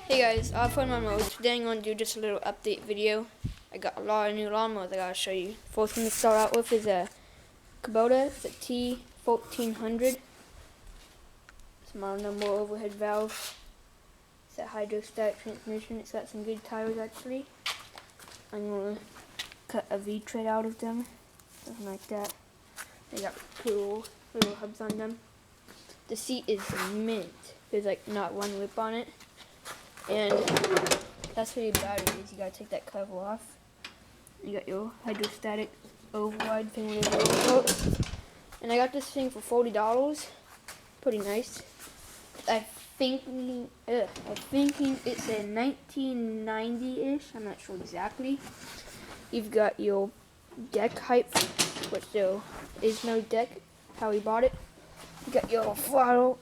Hey guys, Offroad MudMowers. Today I'm going to do just a little update video. I got a lot of new lawnmowers I gotta show you. First one to start out with is a Kubota. It's a T1400. It's model number, overhead valve. It's a hydrostatic transmission. It's got some good tires actually. I'm going to cut a V-tread out of them. Something like that. They got cool little hubs on them. The seat is mint. There's like not one lip on it. And that's where your battery is. You gotta take that cover off. You got your hydrostatic override thing with your overcoat. And I got this thing for $40. Pretty nice. I'm thinking it's a 1990-ish. I'm not sure exactly. You've got your deck height, which there is no deck. How we bought it. You got your throttle,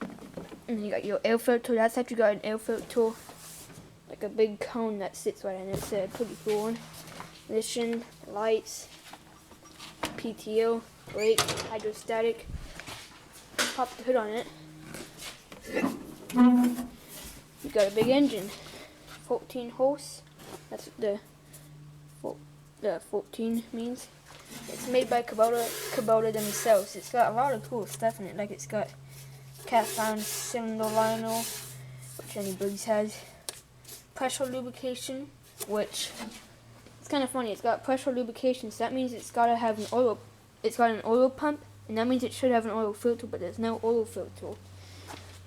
and you got your air filter. That's actually got an air filter. Like a big cone that sits right in it. It's a pretty cool one. Ignition, lights, PTO, brake, hydrostatic. Pop the hood on it. You got a big engine, 14 horse. That's what the 14 means. It's made by Kubota themselves. It's got a lot of cool stuff in it. Like it's got cast iron cylinder liner, which anybody has. Pressure lubrication, which it's kind of funny. It's got pressure lubrication, so that means it's gotta have an oil. It's got an oil pump, and that means it should have an oil filter, but there's no oil filter.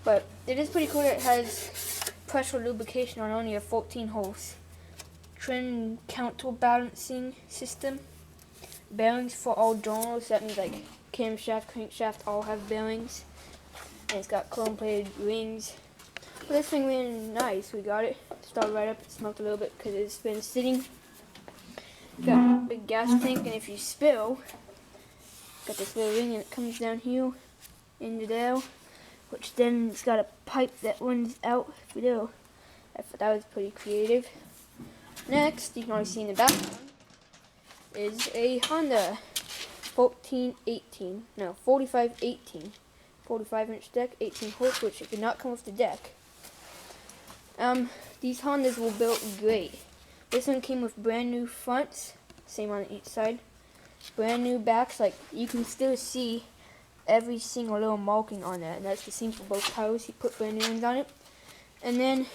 But it is pretty cool that it has pressure lubrication on only a 14 horse. Trim counterbalancing system. Bearings for all journals. That means like camshaft, crankshaft all have bearings. And it's got chrome-plated rings. But this thing ran nice. We got it. Started right up. It smoked a little bit because it's been sitting. Got a big gas tank, and if you spill, got this little ring, and it comes down here into there, which then it's got a pipe that runs out through. I thought that was pretty creative. Next, you can already see in the background is a Honda 4518, 45-inch deck, 18 horse, which it did not come with the deck. These Hondas were built great. This one came with brand new fronts, same on each side. Brand new backs, like you can still see every single little marking on that, and that's the same for both tires. He put brand new ones on it. And then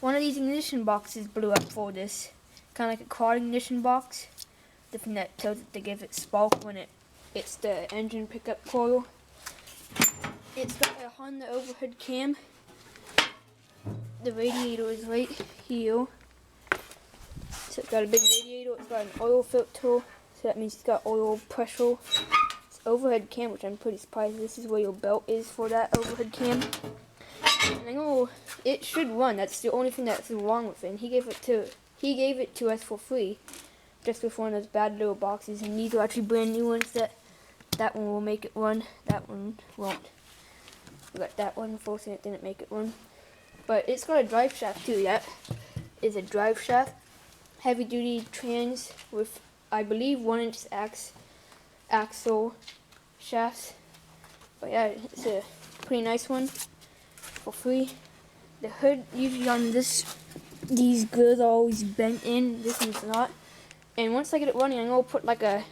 one of these ignition boxes blew up for this, kind of like a quad ignition box. The thing that tells it to give it spark when it's the engine pickup coil. It's got a Honda overhead cam. The radiator is right here. So it's got a big radiator. It's got an oil filter. So that means it's got oil pressure. It's overhead cam, which I'm pretty surprised. This is where your belt is for that overhead cam. And I know it should run. That's the only thing that's wrong with it. And he gave it to us for free, just with one of those bad little boxes. And these are actually brand new ones. That one will make it run. That one won't. We got that one first, and it didn't make it run. But it's got a drive shaft too. That is a drive shaft. Heavy duty trans with, I believe, 1-inch axle shafts. But yeah, it's a pretty nice one for free. The hood usually on these grills are always bent in. This one's not. And once I get it running, I'm gonna put like a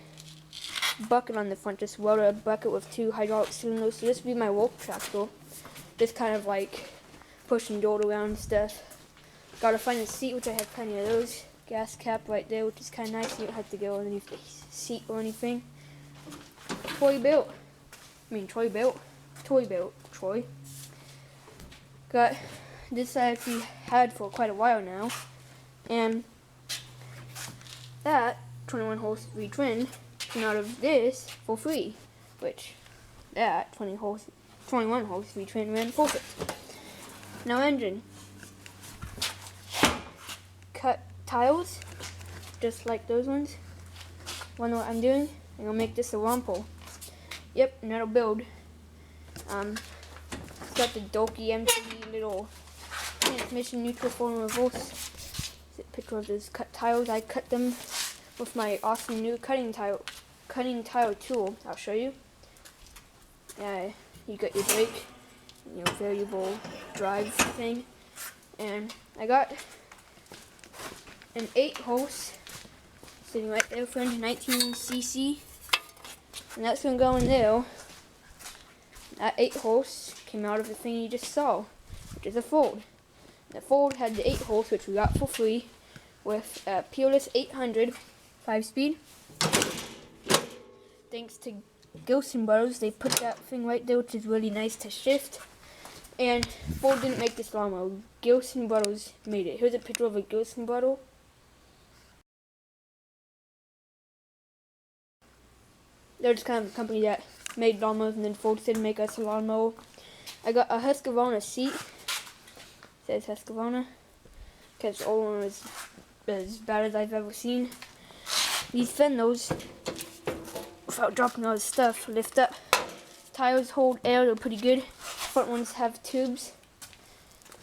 bucket on the front. Just weld a bucket with 2 hydraulic cylinders. So this will be my work tractor. Just kind of like pushing dirt around and stuff. Gotta find a seat, which I have plenty of those. Gas cap right there, which is kind of nice. You don't have to go underneath the seat or anything. Troy built. Got this I actually had for quite a while now. And that 21 horse V-twin came out of this for free. Which that 21 horse V-twin ran perfect. Now engine. Cut tiles, just like those ones. Wonder what I'm doing? I'm gonna make this a rumple. Yep, and that'll build. It's got the Doki MTV little transmission, neutral, forward, and reverse. It's a picture of those cut tiles. I cut them with my awesome new cutting tile tool. I'll show you. You got your brake, your variable drive thing, and I got an 8-hose sitting right there for 19cc, and that's gonna go in there. That 8-hose came out of the thing you just saw, which is a Ford. The Ford had the 8-hose, which we got for free, with a Peerless 800 5-speed. Thanks to Gilson Brothers, they put that thing right there, which is really nice to shift. And Ford didn't make this lawnmower. Gilson Brothers made it. Here's a picture of a Gilson brother. They're just kind of a company that made lawnmowers, and then Ford said make us a lawnmower. I got a Husqvarna seat. It says Husqvarna, because the old one was as bad as I've ever seen. These fenders, without dropping all the stuff, lift up. Tires hold air, they're pretty good. Front ones have tubes.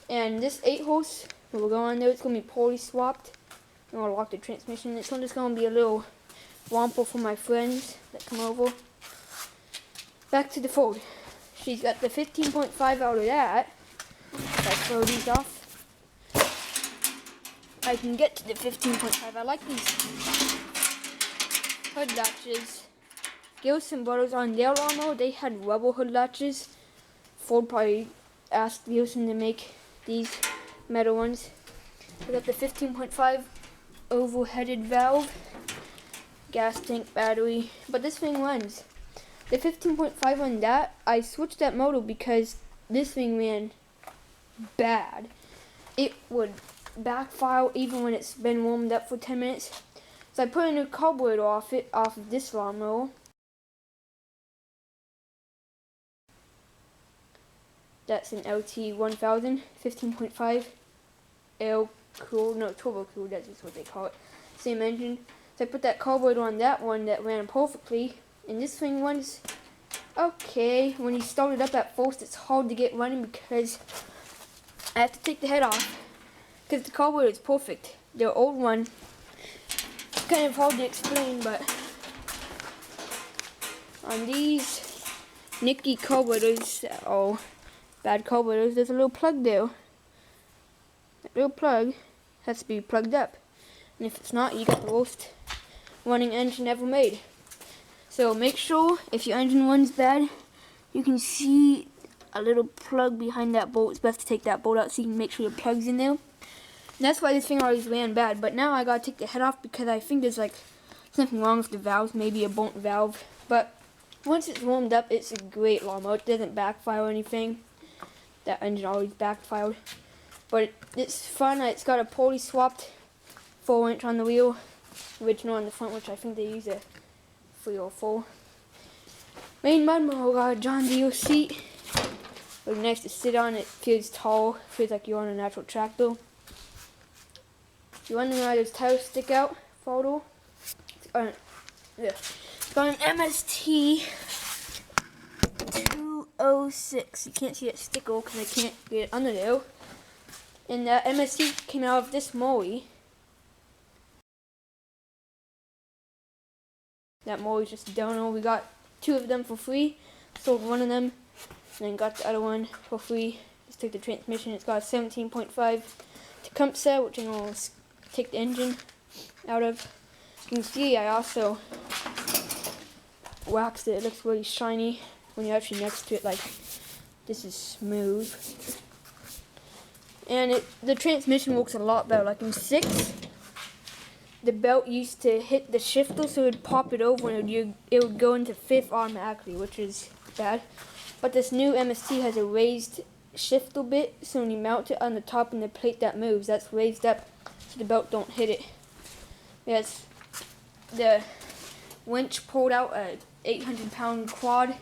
And this 8-hose will go on there. It's going to be poly swapped. I'm going to lock the transmission. It's just going to be a little wamper for my friends that come over. Back to the Ford. She's got the 15.5 out of that. If I throw these off, I can get to the 15.5. I like these hood latches. Gilson Brothers on their lawnmower, they had rubber hood latches. Ford probably asked Gilson to make these metal ones. I got the 15.5 oval-headed valve, gas tank, battery, but this thing runs. The 15.5 on that, I switched that motor because this thing ran bad. It would backfire even when it's been warmed up for 10 minutes. So I put a new carburetor off of this lawnmower. That's an LT 1000, 15.5 L cooled, no, turbo cooled, that's just what they call it. Same engine. So I put that carburetor on that one that ran perfectly, and this thing runs okay. When you start it up at first, it's hard to get running because I have to take the head off because the carburetor is perfect. The old one, it's kind of hard to explain, but on these nicky carburetors, or bad carburetors, there's a little plug there. That little plug has to be plugged up, and if it's not, you got the worst running engine ever made. So make sure if your engine runs bad, you can see a little plug behind that bolt. It's best to take that bolt out so you can make sure the plug's in there. And that's why this thing always ran bad. But now I gotta take the head off because I think there's like something wrong with the valves, maybe a burnt valve. But once it's warmed up, it's a great lawnmower. It doesn't backfire or anything. That engine always backfired. But it's fun. It's got a poly swapped 4-inch on the wheel, original on the front, which I think they use a 304. Main MudMower got a John Deere seat. Really nice to sit on. It feels tall. Feels like you're on a natural tractor. If you're wondering why those tires stick out, photo. It's got an MST 206. You can't see that sticker because I can't get it under there. And that MST came out of this mower. That mower is just a donor. We got 2 of them for free. Sold one of them, and then got the other one for free. Just took the transmission. It's got a 17.5 Tecumseh, which I'm going to take the engine out of. You can see I also waxed it. It looks really shiny when you're actually next to it. Like, this is smooth. And the transmission works a lot better. Like in 6, the belt used to hit the shifter, so it would pop it over and it would go into 5th automatically, which is bad. But this new MST has a raised shifter bit, so when you mount it on the top and the plate that moves, that's raised up so the belt don't hit it. Yes, the winch pulled out a 800-pound quad.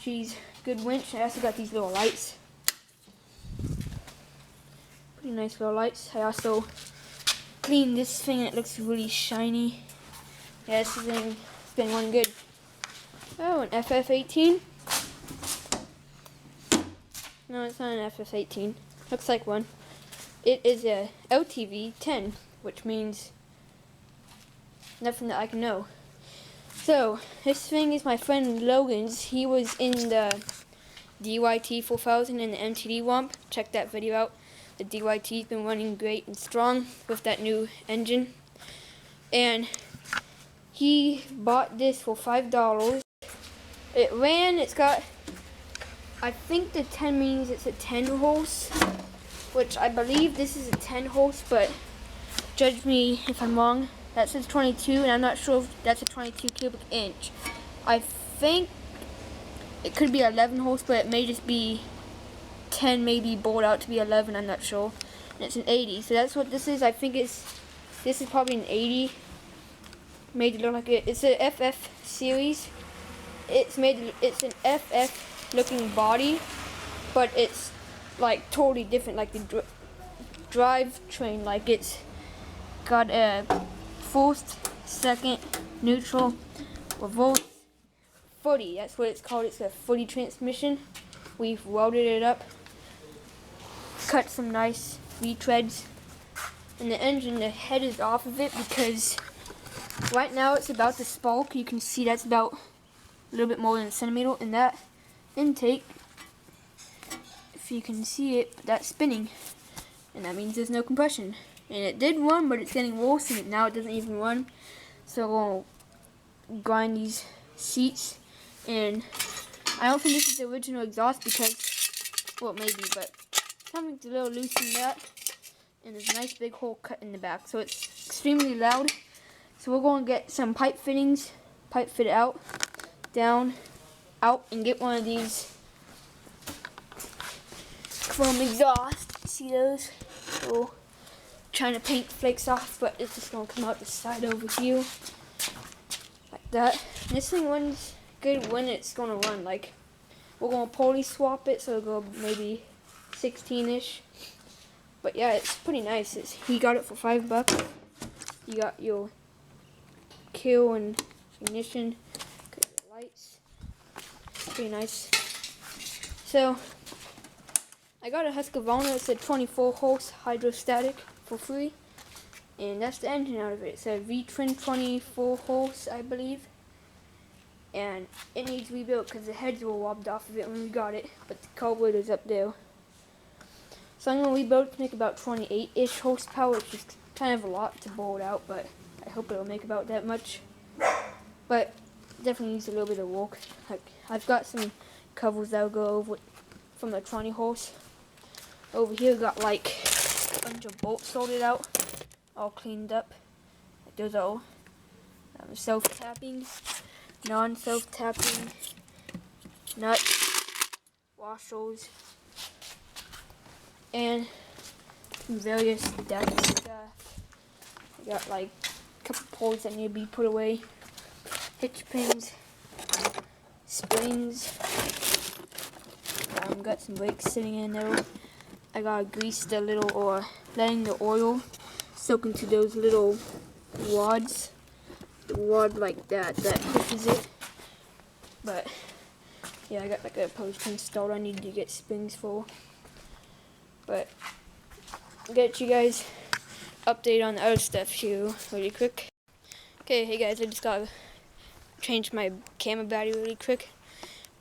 She's good winch. I also got these little lights. Pretty nice little lights. I also cleaned this thing and it looks really shiny. Yeah, this thing has been one good. Oh, an FF18. No, it's not an FF18. Looks like one. It is a LTV 10, which means nothing that I can know. So, this thing is my friend Logan's. He was in the DYT 4000 in the MTD Womp. Check that video out. The DYT's been running great and strong with that new engine. And he bought this for $5. It ran, it's got, I think the 10 means it's a 10 horse, which I believe this is a 10 horse, but judge me if I'm wrong. That says 22, and I'm not sure if that's a 22 cubic inch. I think it could be 11 horse, but it may just be 10, maybe bored out to be 11, I'm not sure. And it's an 80, so that's what this is. I think this is probably an 80. Made it look like it. It's a FF series. It's an FF looking body, but it's like totally different. Like the drive train, like it's got a first, second, neutral, reverse, footy. That's what it's called. It's a footy transmission. We've welded it up, cut some nice retreads, and the engine, the head is off of it because right now it's about to spark. You can see that's about a little bit more than a centimeter, and that intake, if you can see it, that's spinning, and that means there's no compression. And it did run, but it's getting worse, and now it doesn't even run. So we'll grind these seats, and I don't think this is the original exhaust because, well, maybe, but something's a little loose in that, and there's a nice big hole cut in the back, so it's extremely loud. So we're going to get some pipe fittings, pipe fit out, down, out, and get one of these chrome exhaust. See those? So trying to paint flakes off, but it's just going to come out the side over here like that. And this thing runs good when it's going to run. Like, we're going to pulley swap it, so it'll go maybe 16-ish. But yeah, it's pretty nice. He got it for $5. You got your kill and ignition, lights. Pretty nice. So I got a Husqvarna. It's a 24 horse hydrostatic for free, and that's the engine out of it. It's a V-twin 24 horse, I believe, and it needs rebuilt because the heads were robbed off of it when we got it, but the carburetor's up there. So I'm going to rebuild it to make about 28-ish horsepower, which is kind of a lot to bolt out, but I hope it'll make about that much. But definitely needs a little bit of work. Like, I've got some covers that'll go over from the 20 horse. Over here got like a bunch of bolts sorted out, all cleaned up. Like, those are all self-tapping, non-self-tapping, nuts, washers, and some various decks stuff. I got like a couple poles that need to be put away, hitch pins, springs. Got some brakes sitting in there. I gotta grease the little, or letting the oil soak into those little wads. The wad like that pushes it. But yeah, I got like a post installed I need to get springs for. But I'll get you guys update on the other stuff here really quick. Okay, hey guys, I just gotta change my camera battery really quick.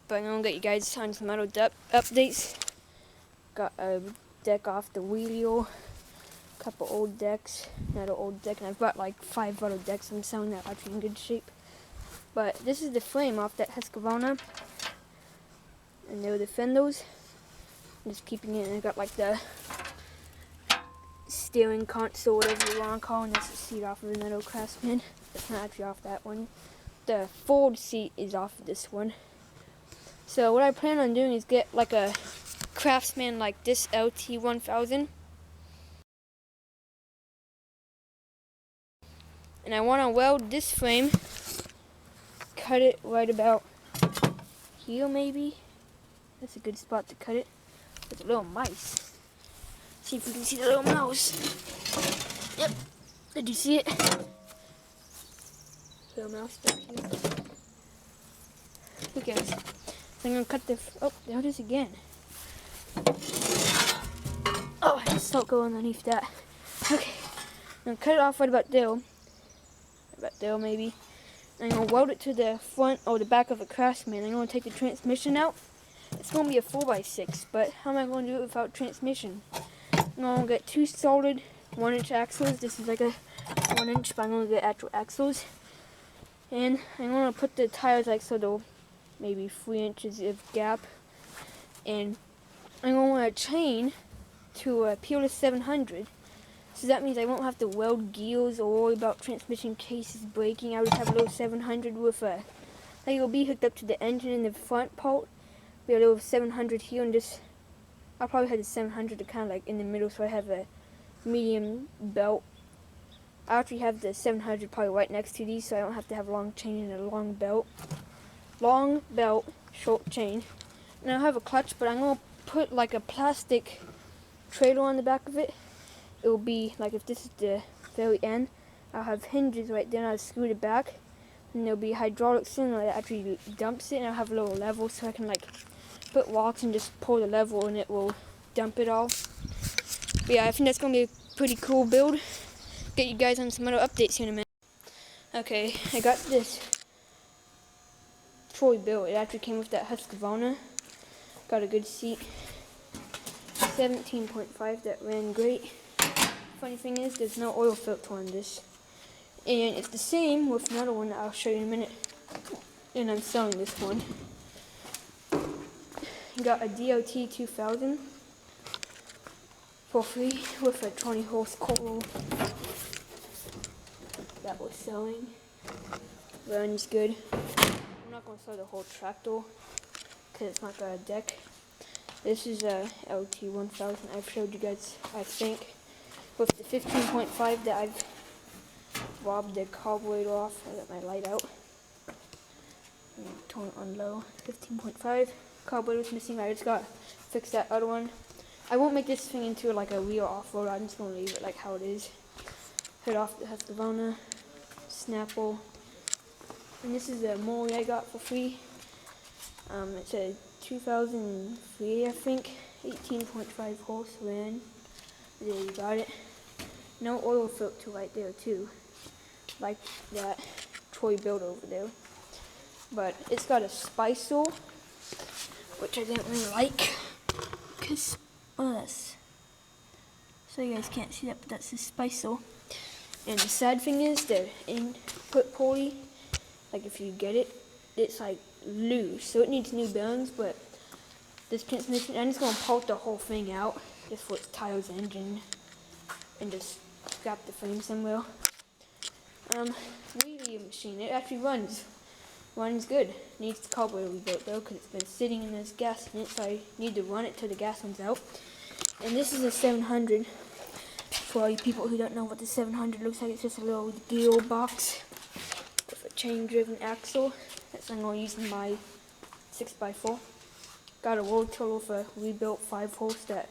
But I'm gonna get you guys on some other updates. Got a deck off the wheel, a couple old decks, another old deck, and I've got like 5 other decks I'm selling that are actually in good shape. But this is the frame off that Husqvarna, and they were the fenders. I'm just keeping it, and I got like the steering console, whatever you want to call it, and that's the seat off of another Craftsman. It's not actually off that one. The forward seat is off of this one. So what I plan on doing is get like a Craftsman like this LT1000, and I want to weld this frame, cut it right about here maybe. That's a good spot to cut it. With a little mice. See if we can see the little mouse. Yep. Did you see it? Little mouse back here. Who cares? So I'm gonna cut the. Oh, there it is again. Oh, I just don't go underneath that. Okay. I'm gonna cut it off right about there. About there maybe. And I'm gonna weld it to the front or the back of a Craftsman. I'm gonna take the transmission out. It's going to be a 4x6, but how am I going to do it without transmission? I'm I'm gonna get 2 solid 1-inch axles. This is like a 1-inch, but I'm gonna get actual axles. And I'm gonna put the tires like so they'll maybe 3 inches of gap. And I'm gonna want a chain to peel the 700. So that means I won't have to weld gears or worry about transmission cases breaking. I would have a little 700 with a, like it'll be hooked up to the engine in the front part. Be a little 700 here, and just, I'll probably have the 700 to kind of like in the middle, so I have a medium belt. I actually have the 700 probably right next to these, so I don't have to have a long chain and a long belt. Long belt, short chain. And I'll have a clutch, but I'm going to put like a plastic trailer on the back of it. It will be like, if this is the very end, I'll have hinges right there, and I'll screw it back. And there'll be hydraulic cylinder that actually dumps it, and I'll have a little level so I can like put rocks and just pull the lever and it will dump it all. But yeah, I think that's going to be a pretty cool build. Get you guys on some other updates here in a minute. Okay, I got this Troy built. It actually came with that Husqvarna. Got a good seat. 17.5, that ran great. Funny thing is, there's no oil filter on this. And it's the same with another one that I'll show you in a minute. And I'm selling this one. Got a DOT 2000 for free with a 20 horse Toro that was selling. Runs good. I'm not going to sell the whole tractor because it's not got a deck. This is a LT 1000 I've showed you guys, I think, with the 15.5 that I've robbed the carburetor off. I got my light out. Turn it on low. 15.5. Carburetor's missing. I just got to fix that other one. I won't make this thing into like a real off-road. I'm just going to leave it like how it is. Head off the Husqvarna, Snapple. And this is a mower I got for free. It's a 2003, I think. 18.5 horse ran. There you got it. No oil filter right there too, like that Troy built over there. But it's got a spicer, which I didn't really like, because this. So you guys can't see that, but that's the spicer. And the sad thing is, the input pulley, like if you get it, it's like loose, so it needs new bearings. But this transmission, I'm just gonna pull the whole thing out, just for its tires and engine, and just scrap the frame somewhere. Wheelie machine, it actually runs good. Needs the carburetor rebuilt though, because it's been sitting and there's gas in it, so I need to run it till the gas runs out. And this is a 700. For all you people who don't know what the 700 looks like, it's just a little gearbox with a chain-driven axle. That's what I'm going to use in my 6x4. Got a road total for rebuilt 5-horse that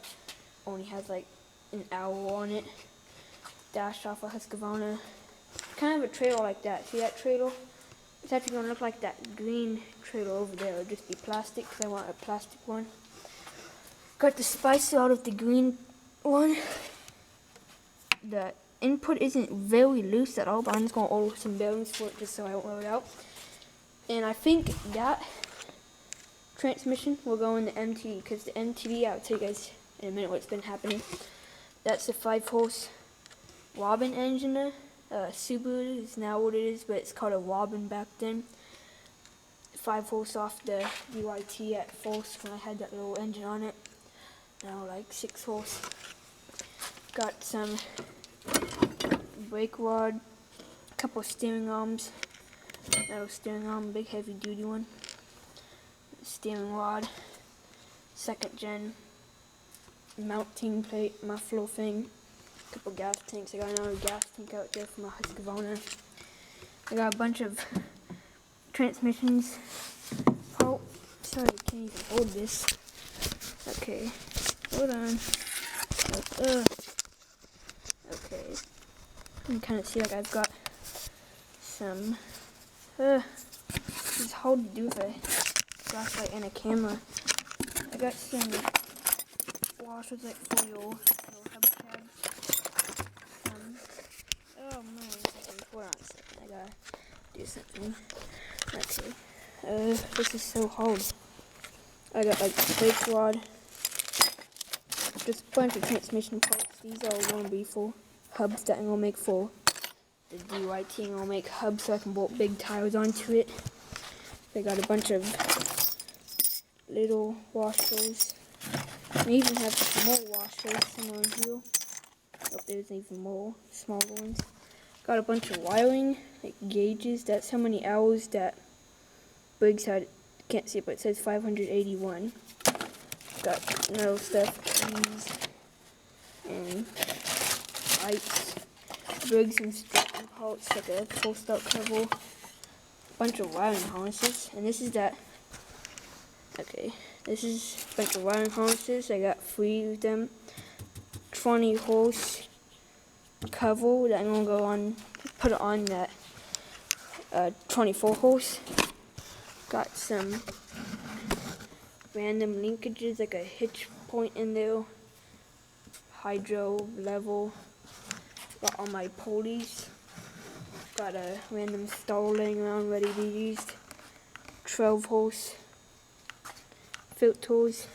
only has like an hour on it. Dashed off a Husqvarna. Kind of a trailer like that. See that trailer? It's actually going to look like that green trailer over there. It'll just be plastic because I want a plastic one. Got the spicer out of the green one. The input isn't very loose at all, but I'm just going to order some bearings for it just so I won't wear it out. And I think that transmission will go in the MTV, because the MTV, I'll tell you guys in a minute what's been happening. That's a 5-horse Robin engine there. Subaru is now what it is, but it's called a Robin back then. 5-horse off the DYT at first when I had that little engine on it. Now like 6-horse. Got some brake rod, a couple steering arms, metal steering arm, big heavy duty one, steering rod, 2nd gen mounting plate, muffler thing, a couple gas tanks. I got another gas tank out there from my Husqvarna. I got a bunch of transmissions. Oh, sorry, I can't even hold this. Okay, hold on. Okay, you can kind of see like I've got some, it's hard to do with a flashlight and a camera. I got some washers like for your hubcap. Oh man, hold on a second, I gotta do something. Okay, this is so hard. I got like a brake rod, just a bunch of transmission parts. These are going to be for hubs that I'm going to make for the DYT. I'm going to make hubs so I can bolt big tires onto it. I got a bunch of little washers. I even have some more washers somewhere here. Oh, there's even more small ones. Got a bunch of wiring, like gauges. That's how many hours that Briggs had. Can't see it, but it says 581. Got metal stuff, keys, and lights. Briggs instruction parts, like a full start cover. Bunch of wiring harnesses, and this is that. Okay, this is a bunch of wiring harnesses. I got 3 of them. 20 horse cover that I'm gonna go on, put it on that 24 horse. Got some random linkages, like a hitch point in there, hydro level. Got all my pulleys. Got a random star laying around ready to be used. 12 horse filters.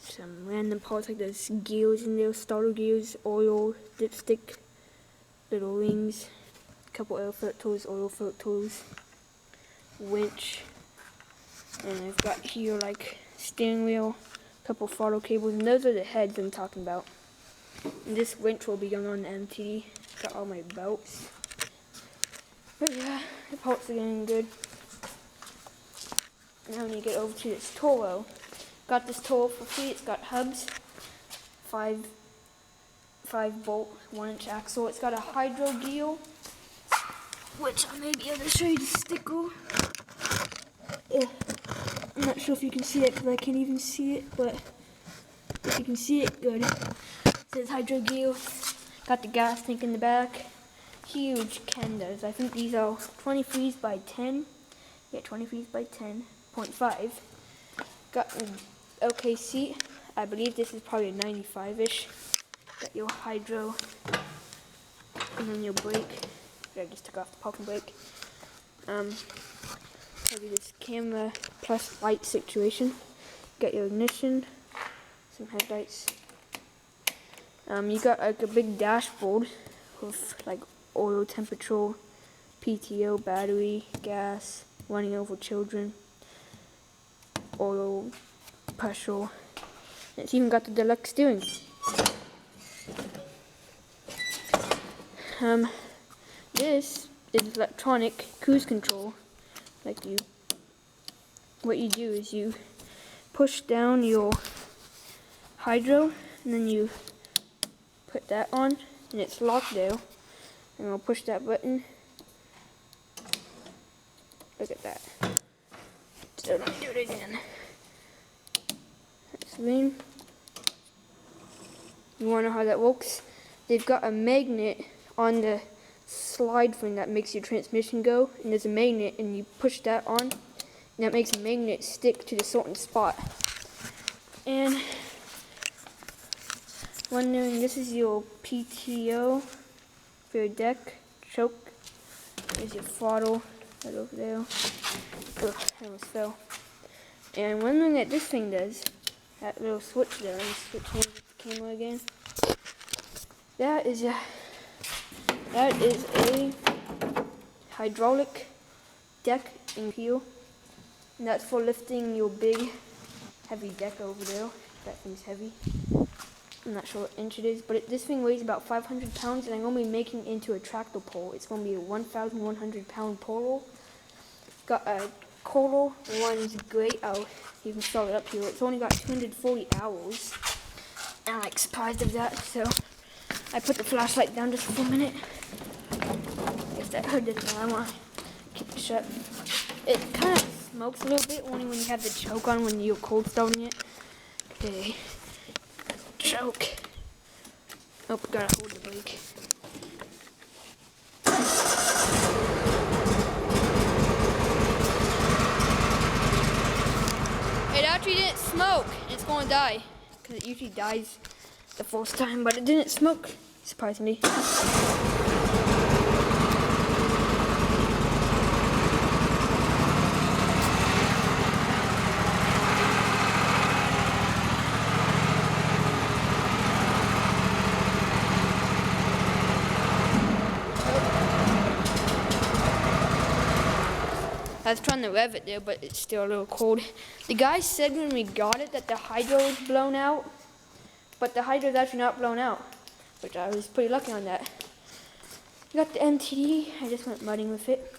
Some random parts like those gears in there, starter gears, oil, dipstick, little rings, couple air filters, oil filters, winch, and I've got here like steering wheel, couple throttle cables, and those are the heads I'm talking about. And this winch will be going on the MTD. Got all my belts. But yeah, the parts are getting good. Now when you get over to this Toro. Got this Toro for free. It's got hubs, 5 bolt, 1-inch axle. It's got a hydro gear, which I may be able to show you the sticker. I'm not sure if you can see it because I can't even see it, but if you can see it, good. It says hydro gear. Got the gas tank in the back. Huge candas. I think these are 23s by 10. Yeah, 23s by 10.5. Got an OK seat. I believe this is probably a 95-ish. Got your hydro, and then your brake. I just took off the parking brake. Probably this camera plus light situation. Got your ignition, some headlights. You got like a big dashboard with like oil temperature, PTO, battery, gas, running over children, oil pressure. And it's even got the deluxe steering. This is electronic cruise control. What you do is you push down your hydro, and then you put that on, and it's locked there. And I'll push that button. Look at that. So let me do it again. That's lean. You wanna know how that works? They've got a magnet on the slide thing that makes your transmission go, and there's a magnet, and you push that on, and that makes a magnet stick to the certain spot. And wondering, this is your PTO for your deck, choke. There's your throttle right over there. Ugh, I almost fell. And one thing that this thing does, that little switch there, let me switch hands with the camera again. That is a hydraulic deck in here, and that's for lifting your big heavy deck over there. That thing's heavy. I'm not sure what inch it is, but this thing weighs about 500 pounds, and I'm going to be making it into a tractor pole. It's going to be a 1,100 pound pole. Got a Toro, runs great. I'll even start it up here. It's only got 240 hours, and I'm like surprised of that, so I put the flashlight down just for a minute. If that hood doesn't know, I want to keep it shut. It kind of smokes a little bit only when you have the choke on when you're cold starting it. Okay. Choke. Oh, gotta hold the brake. It actually didn't smoke. It's gonna die. Because it usually dies the first time, but it didn't smoke, surprisingly. I was trying to rev it there, but it's still a little cold. The guy said when we got it that the hydro was blown out, but the hydro is actually not blown out, which I was pretty lucky on that. We got the MTD. I just went mudding with it.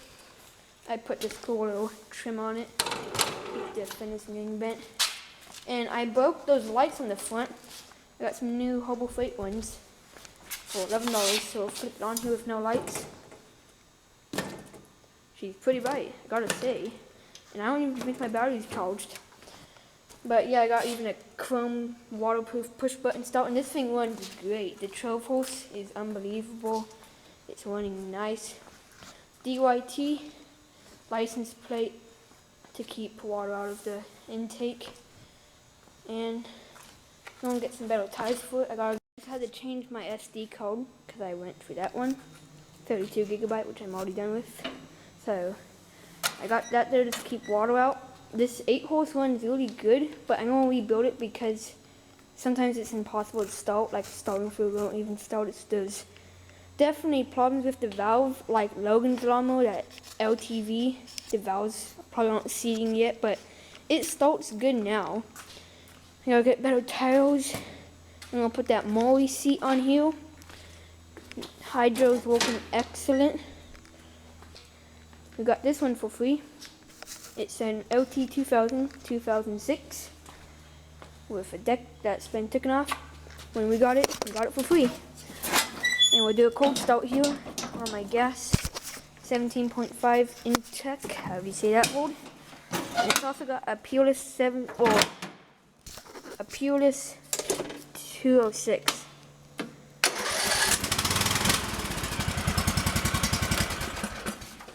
I put this cool little trim on it, keep the finish from getting bent. And I broke those lights on the front. I got some new Hobo Freight ones for $11, so flip it on here with no lights. She's pretty bright, I gotta say. And I don't even think my battery's charged. But yeah, I got even a chrome waterproof push button start, and this thing runs great. The 12 horse is unbelievable. It's running nice. DYT license plate to keep water out of the intake. And I'm gonna get some better tires for it. I just had to change my SD card because I went for that one, 32 gigabyte, which I'm already done with. So I got that there to keep water out. This 8-horse one is really good, but I'm gonna rebuild it because sometimes it's impossible to start. Like starting through won't even start. There's definitely problems with the valve, like Logan's lawnmower, that LTV. The valves probably aren't seating yet, but it starts good now. I gotta get better tires. I'm gonna put that Molly seat on here. Hydro's working excellent. We got this one for free. It's an LT 2006 with a deck that's been taken off. When we got it for free. And we'll do a cold start here on my gas 17.5 Intech, however you say that word. And it's also got a Peerless a Peerless 206.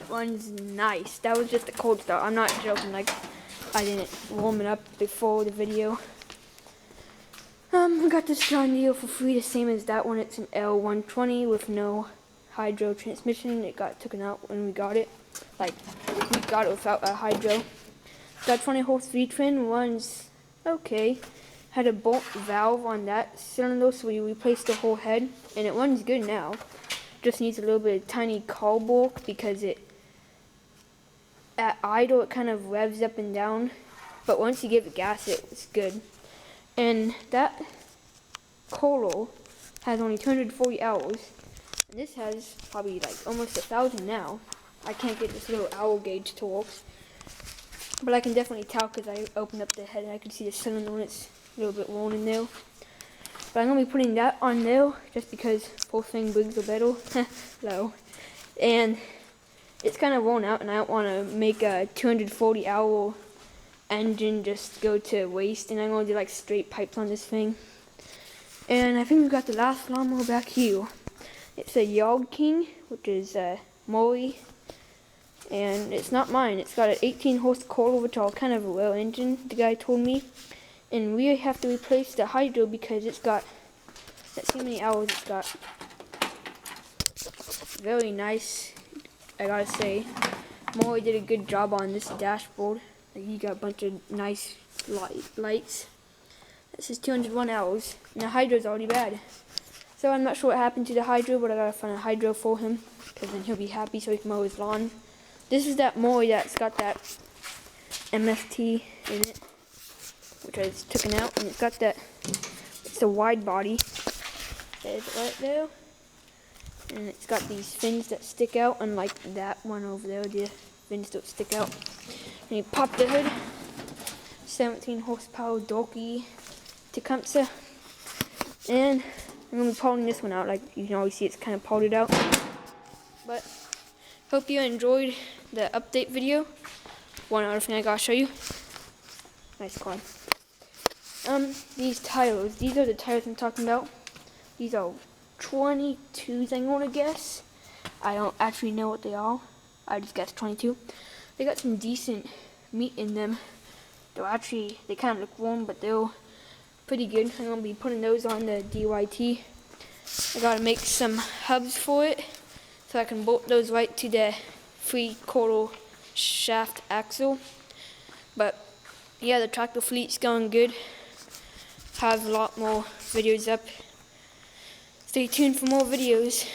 One's nice. That was just a cold start. I'm not joking. Like, I didn't warm it up before the video. I got this John Deere for free, the same as that one. It's an L120 with no hydro transmission. It got taken out when we got it. Like, we got it without a hydro. Got 20 horse V-twin. Runs okay. Had a bolt valve on that cylinder, so we replaced the whole head, and it runs good now. Just needs a little bit of tiny carburetor because at idle it kind of revs up and down, but once you give it gas it's good. And that Toro has only 240 hours, and this has probably like almost 1,000 now. I can't get this little hour gauge to work, but I can definitely tell because I opened up the head and I can see the cylinder and it's a little bit worn in there. But I'm going to be putting that on there just because whole thing brings a better low. And it's kind of worn out, and I don't want to make a 240 hour engine just go to waste, and I'm going to do like straight pipes on this thing. And I think we've got the last lawnmower back here. It's a Yard King, which is Maury, and it's not mine. It's got an 18 horse Toro, which are kind of a low engine, the guy told me. And we have to replace the hydro because it's got, let's see how many hours it's got. Very nice, I gotta say. Maury did a good job on this dashboard. He got a bunch of nice lights. This is 201 hours, and the hydro's already bad. So I'm not sure what happened to the hydro, but I gotta find a hydro for him, because then he'll be happy so he can mow his lawn. This is that Maury that's got that MST in it, which I just taken out, and it's got that, it's a wide body. There's it right there. And it's got these fins that stick out, unlike that one over there, the fins don't stick out. And you pop the hood, 17 horsepower Dorky Tecumseh. And I'm going to be pulling this one out, like you can always see it's kind of powdered out. But, hope you enjoyed the update video. One other thing I gotta show you. Nice quad. These tires, these are the tires I'm talking about. These are 22s, I'm gonna guess. I don't actually know what they are. I just guessed 22. They got some decent meat in them. They kind of look worn, but they're pretty good. I'm gonna be putting those on the DYT. I gotta make some hubs for it, so I can bolt those right to the 3/4 shaft axle. But yeah, the tractor fleet's going good. Have a lot more videos up. Stay tuned for more videos.